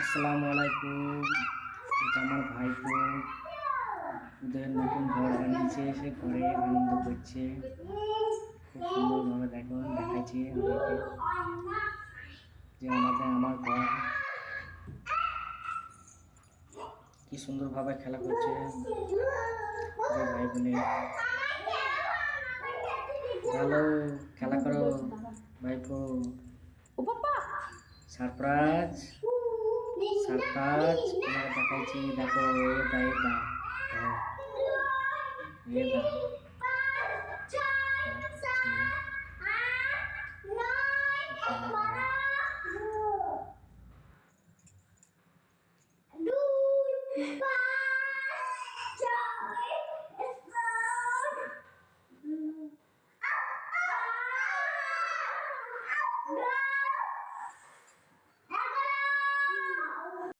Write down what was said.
আসসালামু আলাইকুম। এটা আমার ভাইপো, ওদের নতুন ঘর বানিয়েছে, সে ঘরে আনন্দ করছে। খুব সুন্দরভাবে দেখাচ্ছে আমাকে যে আমার ঘর কি সুন্দরভাবে খেলা করছে দুই ভাই বোনে। ভালো খেলা করো ভাইপো। সারপ্রাইজ সারপ্রাইজ তোমাকে দেখাইছি, দেখো এটা এটা এটা